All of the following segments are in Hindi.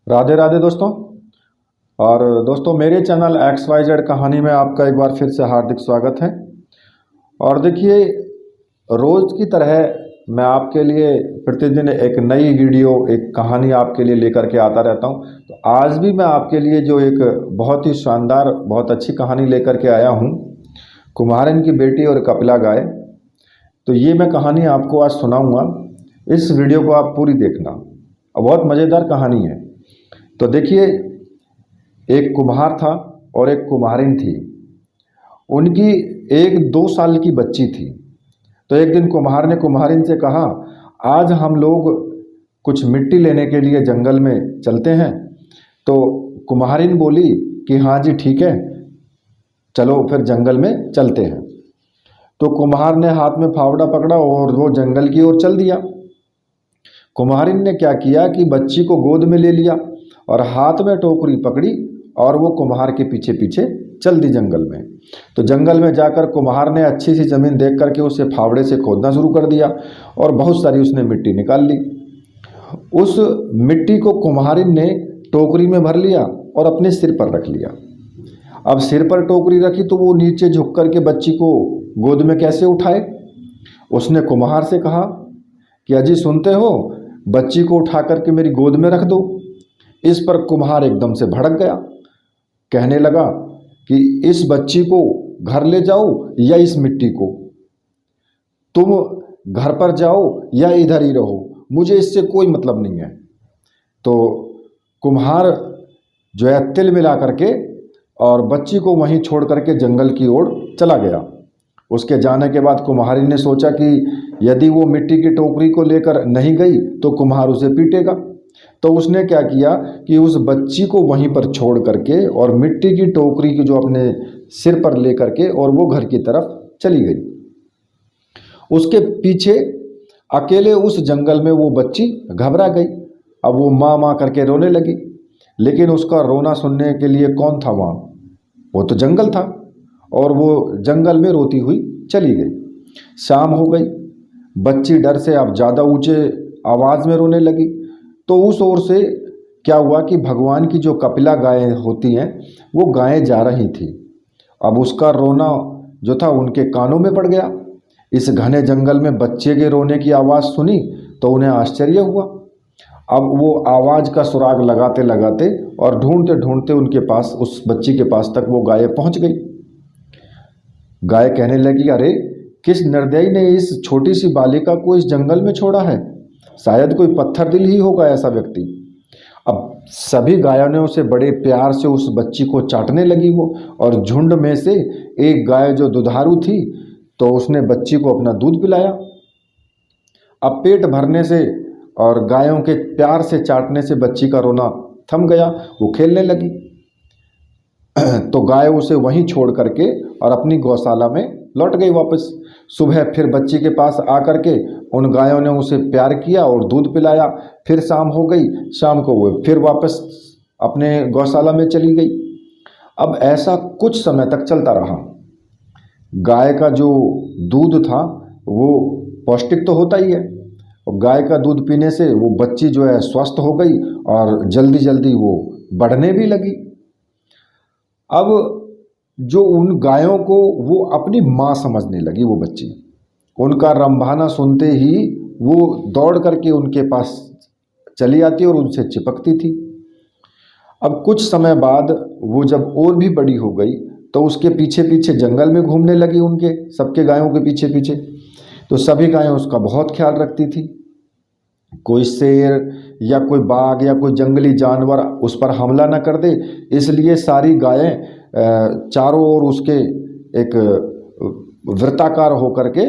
राधे राधे दोस्तों। और दोस्तों, मेरे चैनल XYZ कहानी में आपका एक बार फिर से हार्दिक स्वागत है। और देखिए, रोज़ की तरह मैं आपके लिए प्रतिदिन एक नई वीडियो, एक कहानी आपके लिए लेकर के आता रहता हूं। तो आज भी मैं आपके लिए जो एक बहुत ही शानदार, बहुत अच्छी कहानी लेकर के आया हूं, कुम्हारन की बेटी और कपिला गाय। तो ये मैं कहानी आपको आज सुनाऊंगा। इस वीडियो को आप पूरी देखना, और बहुत मज़ेदार कहानी है। तो देखिए, एक कुम्हार था और एक कुम्हारिन थी। उनकी एक 2 साल की बच्ची थी। तो एक दिन कुम्हार ने कुम्हारिन से कहा, आज हम लोग कुछ मिट्टी लेने के लिए जंगल में चलते हैं। तो कुम्हारिन बोली कि हाँ जी ठीक है, चलो फिर जंगल में चलते हैं। तो कुम्हार ने हाथ में फावड़ा पकड़ा और वो जंगल की ओर चल दिया। कुम्हारिन ने क्या किया कि बच्ची को गोद में ले लिया और हाथ में टोकरी पकड़ी और वो कुम्हार के पीछे पीछे चल दी जंगल में। तो जंगल में जाकर कुम्हार ने अच्छी सी ज़मीन देख करके उसे फावड़े से खोदना शुरू कर दिया और बहुत सारी उसने मिट्टी निकाल ली। उस मिट्टी को कुम्हारिन ने टोकरी में भर लिया और अपने सिर पर रख लिया। अब सिर पर टोकरी रखी तो वो नीचे झुक कर के बच्ची को गोद में कैसे उठाए। उसने कुम्हार से कहा कि अजी सुनते हो, बच्ची को उठा करके मेरी गोद में रख दो। इस पर कुम्हार एकदम से भड़क गया, कहने लगा कि इस बच्ची को घर ले जाओ या इस मिट्टी को, तुम घर पर जाओ या इधर ही रहो, मुझे इससे कोई मतलब नहीं है। तो कुम्हार जो है तिल मिला करके और बच्ची को वहीं छोड़ करके जंगल की ओर चला गया। उसके जाने के बाद कुम्हारी ने सोचा कि यदि वो मिट्टी की टोकरी को लेकर नहीं गई तो कुम्हार उसे पीटेगा। तो उसने क्या किया कि उस बच्ची को वहीं पर छोड़ करके और मिट्टी की टोकरी की जो अपने सिर पर ले करके और वो घर की तरफ चली गई। उसके पीछे अकेले उस जंगल में वो बच्ची घबरा गई। अब वो माँ माँ करके रोने लगी, लेकिन उसका रोना सुनने के लिए कौन था वहाँ? वो तो जंगल था और वो जंगल में रोती हुई चली गई। शाम हो गई, बच्ची डर से अब ज़्यादा ऊंचे आवाज़ में रोने लगी। तो उस ओर से क्या हुआ कि भगवान की जो कपिला गायें होती हैं वो गायें जा रही थी। अब उसका रोना जो था उनके कानों में पड़ गया। इस घने जंगल में बच्चे के रोने की आवाज़ सुनी तो उन्हें आश्चर्य हुआ। अब वो आवाज़ का सुराग लगाते लगाते और ढूंढते ढूंढते उनके पास, उस बच्ची के पास तक वो गाय पहुंच गई। गाय कहने लगी, अरे किस निर्दयी ने इस छोटी सी बालिका को इस जंगल में छोड़ा है? शायद कोई पत्थर दिल ही होगा ऐसा व्यक्ति। अब सभी गायों ने उसे बड़े प्यार से उस बच्ची को चाटने लगी वो, और झुंड में से एक गाय जो दुधारू थी तो उसने बच्ची को अपना दूध पिलाया। अब पेट भरने से और गायों के प्यार से चाटने से बच्ची का रोना थम गया, वो खेलने लगी। तो गाय उसे वहीं छोड़ करके और अपनी गौशाला में लौट गई वापस। सुबह फिर बच्ची के पास आकर के उन गायों ने उसे प्यार किया और दूध पिलाया। फिर शाम हो गई, शाम को वो फिर वापस अपने गौशाला में चली गई। अब ऐसा कुछ समय तक चलता रहा। गाय का जो दूध था वो पौष्टिक तो होता ही है, और गाय का दूध पीने से वो बच्ची जो है स्वस्थ हो गई और जल्दी जल्दी वो बढ़ने भी लगी। अब जो उन गायों को वो अपनी माँ समझने लगी वो बच्ची। उनका रंभाना सुनते ही वो दौड़ करके उनके पास चली आती और उनसे चिपकती थी। अब कुछ समय बाद वो जब और भी बड़ी हो गई तो उसके पीछे पीछे जंगल में घूमने लगी, उनके सबके गायों के पीछे पीछे। तो सभी गायें उसका बहुत ख्याल रखती थी। कोई शेर या कोई बाघ या कोई जंगली जानवर उस पर हमला न कर दे, इसलिए सारी गायें चारों ओर उसके एक वृत्ताकार होकर के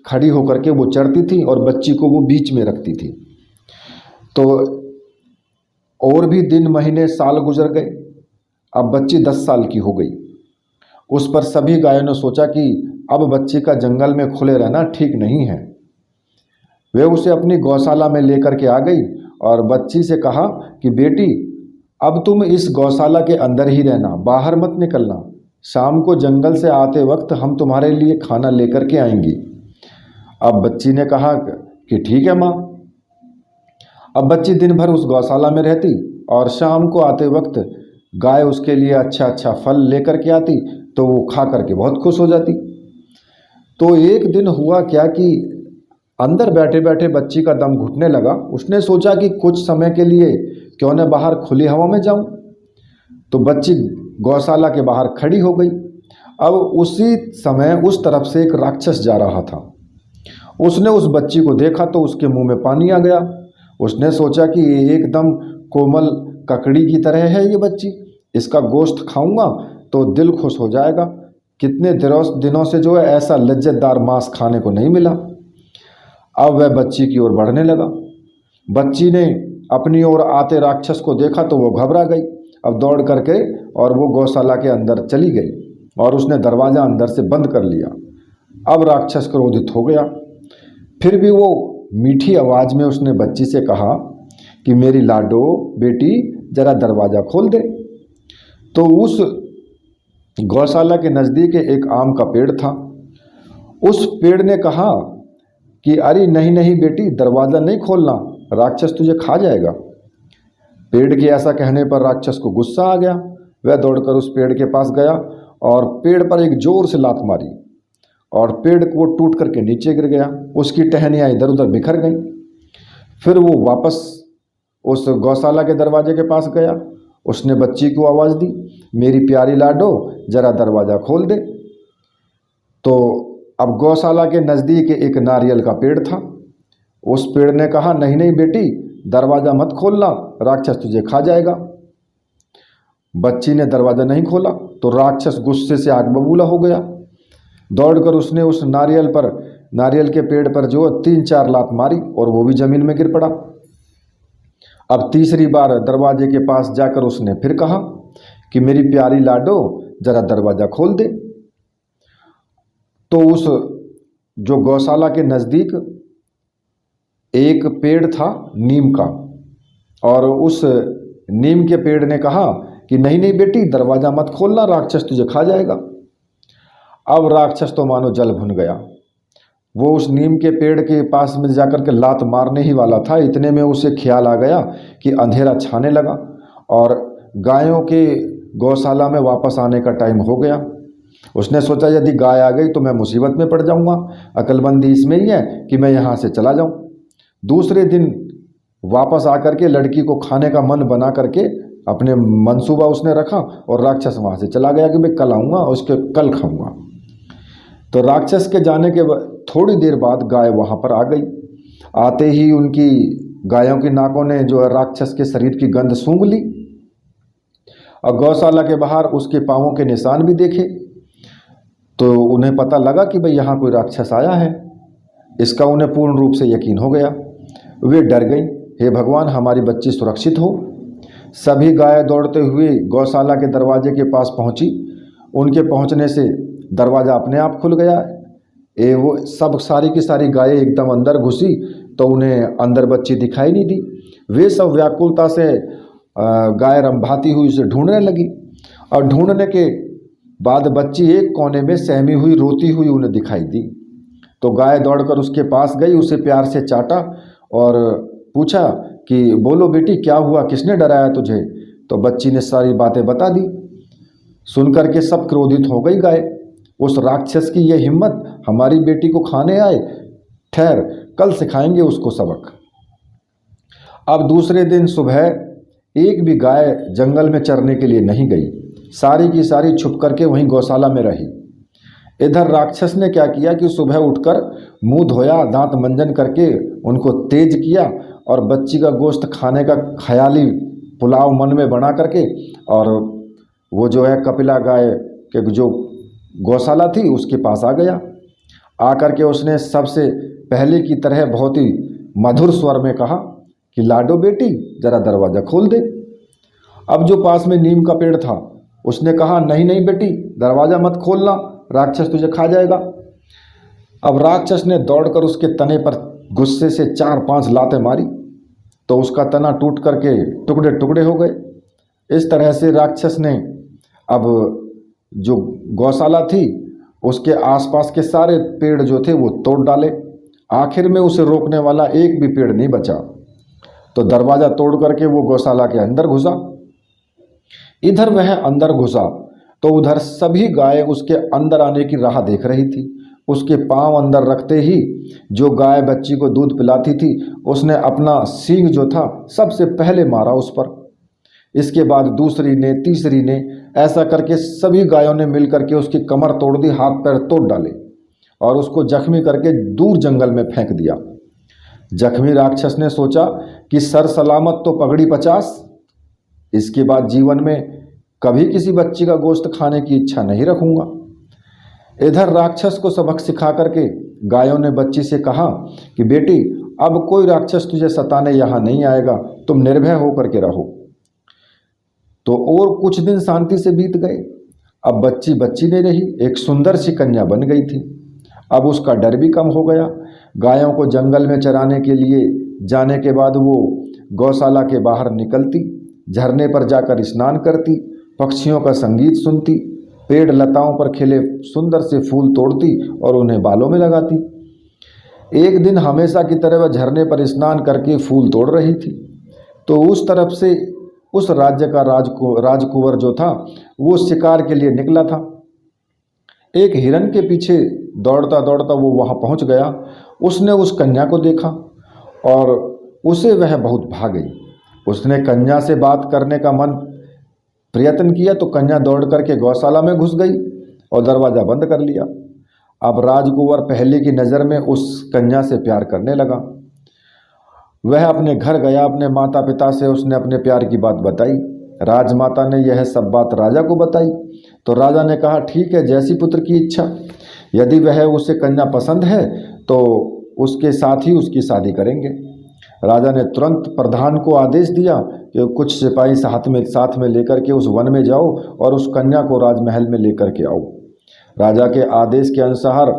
खड़ी होकर के वो चरती थी और बच्ची को वो बीच में रखती थी। तो और भी दिन, महीने, साल गुजर गए। अब बच्ची 10 साल की हो गई। उस पर सभी गायों ने सोचा कि अब बच्ची का जंगल में खुले रहना ठीक नहीं है। वे उसे अपनी गौशाला में लेकर के आ गई और बच्ची से कहा कि बेटी, अब तुम इस गौशाला के अंदर ही रहना, बाहर मत निकलना। शाम को जंगल से आते वक्त हम तुम्हारे लिए खाना लेकर के आएंगी। अब बच्ची ने कहा कि ठीक है माँ। अब बच्ची दिन भर उस गौशाला में रहती और शाम को आते वक्त गाय उसके लिए अच्छा अच्छा फल लेकर के आती, तो वो खा करके बहुत खुश हो जाती। तो एक दिन हुआ क्या कि अंदर बैठे बैठे बच्ची का दम घुटने लगा। उसने सोचा कि कुछ समय के लिए क्यों न बाहर खुली हवा में जाऊं। तो बच्ची गौशाला के बाहर खड़ी हो गई। अब उसी समय उस तरफ से एक राक्षस जा रहा था। उसने उस बच्ची को देखा तो उसके मुंह में पानी आ गया। उसने सोचा कि ये एकदम कोमल ककड़ी की तरह है ये बच्ची, इसका गोश्त खाऊंगा तो दिल खुश हो जाएगा। कितने दिनों से जो है ऐसा लज्जतदार मांस खाने को नहीं मिला। अब वह बच्ची की ओर बढ़ने लगा। बच्ची ने अपनी ओर आते राक्षस को देखा तो वो घबरा गई। अब दौड़ करके और वो गौशाला के अंदर चली गई और उसने दरवाज़ा अंदर से बंद कर लिया। अब राक्षस क्रोधित हो गया। फिर भी वो मीठी आवाज़ में उसने बच्ची से कहा कि मेरी लाडो बेटी ज़रा दरवाज़ा खोल दे। तो उस गौशाला के नज़दीक एक आम का पेड़ था। उस पेड़ ने कहा कि अरे नहीं नहीं बेटी, दरवाज़ा नहीं खोलना, राक्षस तुझे खा जाएगा। पेड़ के ऐसा कहने पर राक्षस को गुस्सा आ गया। वह दौड़कर उस पेड़ के पास गया और पेड़ पर एक जोर से लात मारी और पेड़ को टूट करके नीचे गिर गया। उसकी टहनियाँ इधर उधर बिखर गईं। फिर वो वापस उस गौशाला के दरवाजे के पास गया। उसने बच्ची को आवाज़ दी, मेरी प्यारी लाडो ज़रा दरवाज़ा खोल दे। तो अब गौशाला के नज़दीक एक नारियल का पेड़ था। उस पेड़ ने कहा नहीं नहीं बेटी, दरवाज़ा मत खोलना, राक्षस तुझे खा जाएगा। बच्ची ने दरवाज़ा नहीं खोला तो राक्षस गुस्से से आग बबूला हो गया। दौड़कर उसने उस नारियल के पेड़ पर जो 3-4 लात मारी और वो भी ज़मीन में गिर पड़ा। अब तीसरी बार दरवाजे के पास जाकर उसने फिर कहा कि मेरी प्यारी लाडो ज़रा दरवाज़ा खोल दे। तो उस जो गौशाला के नज़दीक एक पेड़ था नीम का, और उस नीम के पेड़ ने कहा कि नहीं नहीं बेटी, दरवाज़ा मत खोलना, राक्षस तुझे खा जाएगा। अब राक्षस तो मानो जल भुन गया। वो उस नीम के पेड़ के पास में जाकर के लात मारने ही वाला था, इतने में उसे ख्याल आ गया कि अंधेरा छाने लगा और गायों के गौशाला में वापस आने का टाइम हो गया। उसने सोचा यदि गाय आ गई तो मैं मुसीबत में पड़ जाऊंगा, अक्लमंदी इसमें ही है कि मैं यहाँ से चला जाऊं। दूसरे दिन वापस आकर के लड़की को खाने का मन बना करके अपने मंसूबा उसने रखा और राक्षस वहाँ से चला गया कि मैं कल आऊँगा और उसके कल खाऊंगा। तो राक्षस के जाने के थोड़ी देर बाद गाय वहाँ पर आ गई। आते ही उनकी गायों की नाकों ने जो है राक्षस के शरीर की गंध सूंघ ली और गौशाला के बाहर उसके पाँवों के निशान भी देखे। तो उन्हें पता लगा कि भाई यहाँ कोई राक्षस आया है। इसका उन्हें पूर्ण रूप से यकीन हो गया। वे डर गई, हे भगवान हमारी बच्ची सुरक्षित हो। सभी गाय दौड़ते हुए गौशाला के दरवाजे के पास पहुंची। उनके पहुंचने से दरवाज़ा अपने आप खुल गया। वो सब सारी की सारी गायें एकदम अंदर घुसी तो उन्हें अंदर बच्ची दिखाई नहीं दी। वे सब व्याकुलता से गाय रंभाती हुई उसे ढूंढने लगी और ढूंढने के बाद बच्ची एक कोने में सहमी हुई रोती हुई उन्हें दिखाई दी। तो गाय दौड़कर उसके पास गई, उसे प्यार से चाटा और पूछा कि बोलो बेटी क्या हुआ, किसने डराया तुझे। तो बच्ची ने सारी बातें बता दी। सुनकर के सब क्रोधित हो गई गाय। उस राक्षस की यह हिम्मत, हमारी बेटी को खाने आए, ठहर कल सिखाएंगे उसको सबक। अब दूसरे दिन सुबह एक भी गाय जंगल में चरने के लिए नहीं गई, सारी की सारी छुप करके वहीं गौशाला में रही। इधर राक्षस ने क्या किया कि सुबह उठकर मुंह धोया, दांत मंजन करके उनको तेज किया और बच्ची का गोश्त खाने का ख्याली पुलाव मन में बना करके और वो जो है कपिला गाय के जो गौशाला थी उसके पास आ गया। आकर के उसने सबसे पहले की तरह बहुत ही मधुर स्वर में कहा कि लाडो बेटी ज़रा दरवाज़ा खोल दे। अब जो पास में नीम का पेड़ था उसने कहा नहीं नहीं बेटी, दरवाज़ा मत खोलना, राक्षस तुझे खा जाएगा। अब राक्षस ने दौड़कर उसके तने पर गुस्से से 4-5 लातें मारी तो उसका तना टूट करके टुकड़े टुकड़े हो गए। इस तरह से राक्षस ने अब जो गौशाला थी उसके आसपास के सारे पेड़ जो थे वो तोड़ डाले। आखिर में उसे रोकने वाला एक भी पेड़ नहीं बचा। तो दरवाज़ा तोड़ करके वो गौशाला के अंदर घुसा। इधर वह अंदर घुसा तो उधर सभी गाय उसके अंदर आने की राह देख रही थी। उसके पांव अंदर रखते ही जो गाय बच्ची को दूध पिलाती थी उसने अपना सींग जो था सबसे पहले मारा उस पर। इसके बाद दूसरी ने, तीसरी ने, ऐसा करके सभी गायों ने मिलकर के उसकी कमर तोड़ दी, हाथ पैर तोड़ डाले और उसको जख्मी करके दूर जंगल में फेंक दिया। जख्मी राक्षस ने सोचा कि सर सलामत तो पगड़ी 50, इसके बाद जीवन में कभी किसी बच्ची का गोश्त खाने की इच्छा नहीं रखूंगा। इधर राक्षस को सबक सिखा करके गायों ने बच्ची से कहा कि बेटी, अब कोई राक्षस तुझे सताने यहाँ नहीं आएगा, तुम निर्भय होकर के रहो। तो और कुछ दिन शांति से बीत गए। अब बच्ची बच्ची नहीं रही, एक सुंदर सी कन्या बन गई थी। अब उसका डर भी कम हो गया। गायों को जंगल में चराने के लिए जाने के बाद वो गौशाला के बाहर निकलती, झरने पर जाकर स्नान करती, पक्षियों का संगीत सुनती, पेड़ लताओं पर खिले सुंदर से फूल तोड़ती और उन्हें बालों में लगाती। एक दिन हमेशा की तरह वह झरने पर स्नान करके फूल तोड़ रही थी तो उस तरफ से उस राज्य का राजकुंवर जो था वो शिकार के लिए निकला था। एक हिरन के पीछे दौड़ता दौड़ता वो वहाँ पहुँच गया। उसने उस कन्या को देखा और उसे वह बहुत भा गई। उसने कन्या से बात करने का प्रयत्न किया तो कन्या दौड़ करके गौशाला में घुस गई और दरवाज़ा बंद कर लिया। अब राजकुंवर पहले की नज़र में उस कन्या से प्यार करने लगा। वह अपने घर गया, अपने माता पिता से उसने अपने प्यार की बात बताई। राजमाता ने यह सब बात राजा को बताई तो राजा ने कहा, ठीक है, जैसी पुत्र की इच्छा, यदि वह उसे कन्या पसंद है तो उसके साथ ही उसकी शादी करेंगे। राजा ने तुरंत प्रधान को आदेश दिया कि कुछ सिपाही साथ में लेकर के उस वन में जाओ और उस कन्या को राजमहल में लेकर के आओ। राजा के आदेश के अनुसार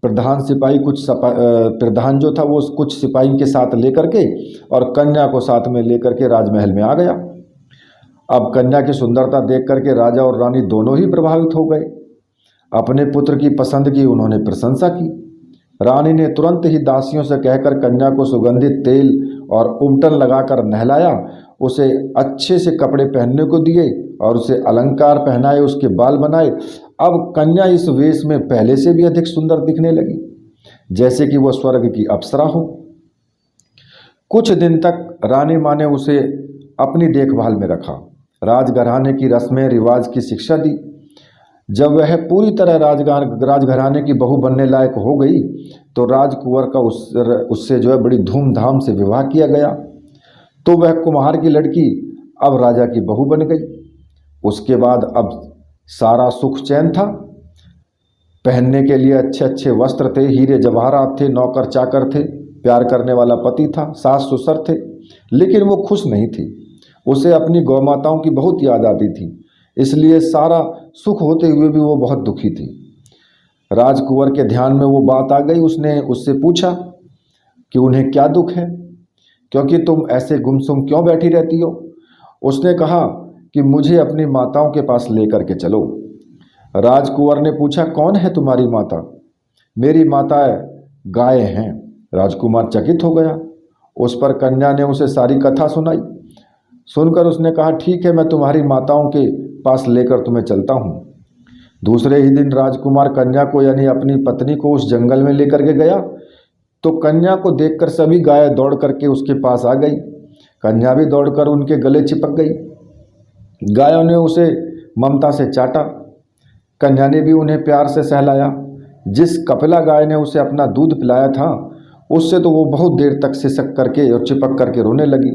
प्रधान जो था वो कुछ सिपाही के साथ लेकर के और कन्या को साथ में लेकर के राजमहल में आ गया। अब कन्या की सुंदरता देख करके राजा और रानी दोनों ही प्रभावित हो गए। अपने पुत्र की पसंद की उन्होंने प्रशंसा की। रानी ने तुरंत ही दासियों से कहकर कन्या को सुगंधित तेल और उबटन लगाकर नहलाया, उसे अच्छे से कपड़े पहनने को दिए और उसे अलंकार पहनाए, उसके बाल बनाए। अब कन्या इस वेश में पहले से भी अधिक सुंदर दिखने लगी, जैसे कि वह स्वर्ग की अप्सरा हो। कुछ दिन तक रानी माँ ने उसे अपनी देखभाल में रखा, राजघराने की रस्में रिवाज की शिक्षा दी। जब वह पूरी तरह राजघराने की बहू बनने लायक हो गई तो राजकुंवर का उससे जो है बड़ी धूमधाम से विवाह किया गया। तो वह कुम्हार की लड़की अब राजा की बहू बन गई। उसके बाद अब सारा सुख चैन था। पहनने के लिए अच्छे अच्छे वस्त्र थे, हीरे जवाहरात थे, नौकर चाकर थे, प्यार करने वाला पति था, सास ससुर थे। लेकिन वो खुश नहीं थी। उसे अपनी गौमाताओं की बहुत याद आती थी, इसलिए सारा सुख होते हुए भी वो बहुत दुखी थी। राजकुंवर के ध्यान में वो बात आ गई। उसने उससे पूछा कि उन्हें क्या दुख है, क्योंकि तुम ऐसे गुमसुम क्यों बैठी रहती हो। उसने कहा कि मुझे अपनी माताओं के पास लेकर के चलो। राजकुंवर ने पूछा, कौन है तुम्हारी माता? मेरी माताएं गाय हैं। राजकुमार चकित हो गया। उस पर कन्या ने उसे सारी कथा सुनाई। सुनकर उसने कहा, ठीक है, मैं तुम्हारी माताओं के पास लेकर तुम्हें चलता हूँ। दूसरे ही दिन राजकुमार कन्या को यानी अपनी पत्नी को उस जंगल में लेकर के गया तो कन्या को देखकर सभी गायें दौड़ करके उसके पास आ गई। कन्या भी दौड़कर उनके गले चिपक गई। गायों ने उसे ममता से चाटा, कन्या ने भी उन्हें प्यार से सहलाया। जिस कपिला गाय ने उसे अपना दूध पिलाया था उससे तो वो बहुत देर तक सिसक करके और चिपक करके रोने लगी।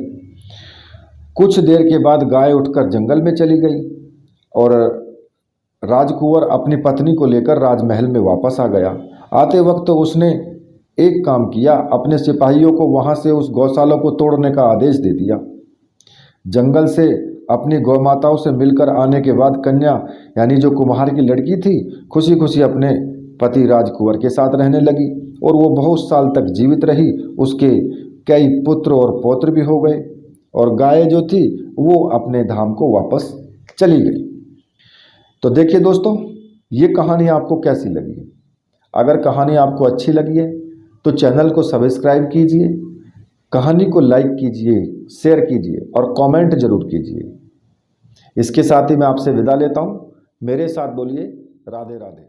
कुछ देर के बाद गाय उठकर जंगल में चली गई और राजकुंवर अपनी पत्नी को लेकर राजमहल में वापस आ गया। आते वक्त उसने एक काम किया, अपने सिपाहियों को वहां से उस गौशाला को तोड़ने का आदेश दे दिया। जंगल से अपनी गौमाताओं से मिलकर आने के बाद कन्या यानी जो कुम्हार की लड़की थी खुशी खुशी अपने पति राजकुंवर के साथ रहने लगी और वो बहुत साल तक जीवित रही। उसके कई पुत्र और पौत्र भी हो गए और गाय जो थी वो अपने धाम को वापस चली गई। तो देखिए दोस्तों, ये कहानी आपको कैसी लगी? अगर कहानी आपको अच्छी लगी है तो चैनल को सब्सक्राइब कीजिए, कहानी को लाइक कीजिए, शेयर कीजिए और कमेंट जरूर कीजिए। इसके साथ ही मैं आपसे विदा लेता हूँ। मेरे साथ बोलिए राधे राधे।